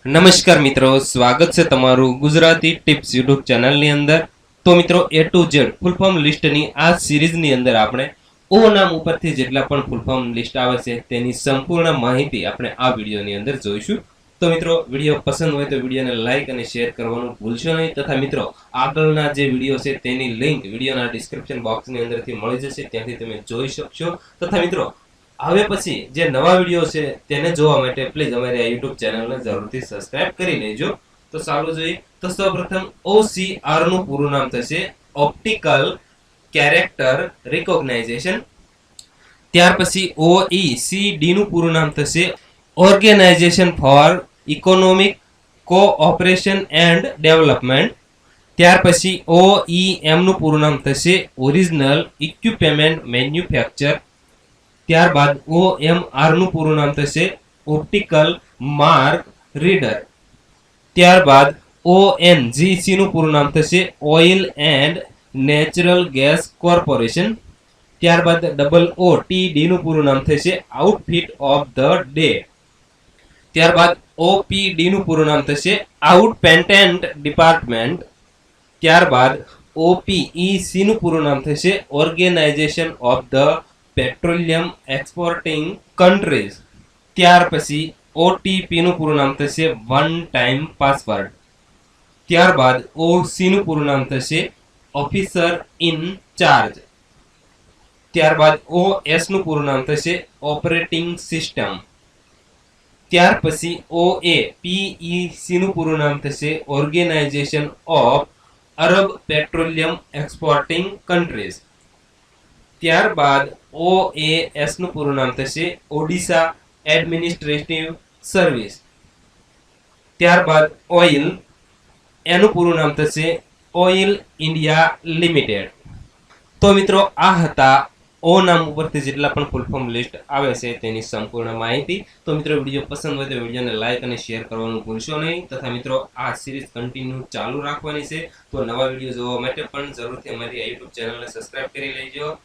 નમસ્કાર મિત્રો, સ્વાગત છે તમારું ગુજરાતી ટિપ્સ યુટ્યુબ ચેનલની અંદર. તો મિત્રો, એ ટુ ઝેડ ફૂલ ફોર્મ લિસ્ટની આ સિરીઝની અંદર આપણે ઓ નામ ઉપરથી જેટલા પણ ફૂલ ફોર્મ લિસ્ટ આવે છે તેની સંપૂર્ણ માહિતી આપણે આ વિડીયોની અંદર જોઈશું. તો મિત્રો, વિડીયો પસંદ હોય તો વિડીયોને લાઇક અને શેર કરવાનું ભૂલશો નહીં. તથા મિત્રો, આગળના જે વિડીયો છે તેની લિંક વિડીયોના ડિસ્ક્રિપ્શન બોક્સની અંદરથી મળી જશે, ત્યાંથી તમે જોઈ શકશો. તથા મિત્રો, હવે પછી જે નવા વિડીયો છે તેને જોવા માટે પ્લીઝ અમારી આ યુટ્યુબ ચેનલને જરૂરથી સબસ્ક્રાઇબ કરી લેજો. તો ચાલો જોઈએ. તો સૌપ્રથમ OCR નું પૂરું નામ થશે ઓપ્ટિકલ કેરેક્ટર રિકોગ્નાઇઝેશન. ત્યાર પછી OECD નું પૂરું નામ થશે organization for economic cooperation and development. ત્યાર પછી OEM નું પૂરું નામ થશે ઓરિજિનલ ઇક્વિપમેન્ટ મેન્યુફેક્ચર. ત્યારબાદ OMR નું પૂરું નામ થશે ઓપ્ટિકલ માર્ક રીડર. ત્યારબાદ ONGC નું પૂરું નામ થશે oil and natural gas corporation. ત્યારબાદ OOTD નું પૂરું નામ થશે આઉટફિટ ઓફ ધ ડે. ત્યારબાદ OPD નું પૂરું નામ થશે આઉટ પેટન્ટ ડિપાર્ટમેન્ટ. ત્યારબાદ OPEC નું પૂરું નામ થશે organization of the petroleum exporting countries. ત્યાર પછી OTP નું પૂરું નામ થશે વન ટાઈમ પાસવર્ડ. ત્યારબાદ OC નું પૂરું નામ થશે ઓફિસર ઇન ચાર્જ. ત્યારબાદ OS નું પૂરું નામ થશે ઓપરેટિંગ સિસ્ટમ. ત્યાર પછી OAPEC નું પૂરું નામ થશે organization of Arab petroleum exporting countries. ત્યારબાદ OAS નું પૂરું નામ થશે ઓડિશા એડમિનિસ્ટ્રેટિવ સર્વિસ. ત્યારબાદ ઓઇલ, એનું પૂરું નામ થશે ઓઇલ ઇન્ડિયા લિમિટેડ. તો મિત્રો, આ હતા ઓ નામ ઉપરથી જેટલા પણ ફૂલ ફોર્મ લિસ્ટ આવે છે તેની સંપૂર્ણ માહિતી. તો મિત્રો, વિડીયો પસંદ હોય તો વિડીયોને લાઇક અને શેર કરવાનું ભૂલશો નહીં. તથા મિત્રો, આ સિરીઝ કન્ટિન્યુ ચાલુ રાખવાની છે. તો નવા વિડીયો જોવા માટે પણ જરૂરથી અમારી યુટ્યુબ ચેનલને સબસ્ક્રાઇબ કરી લેજો.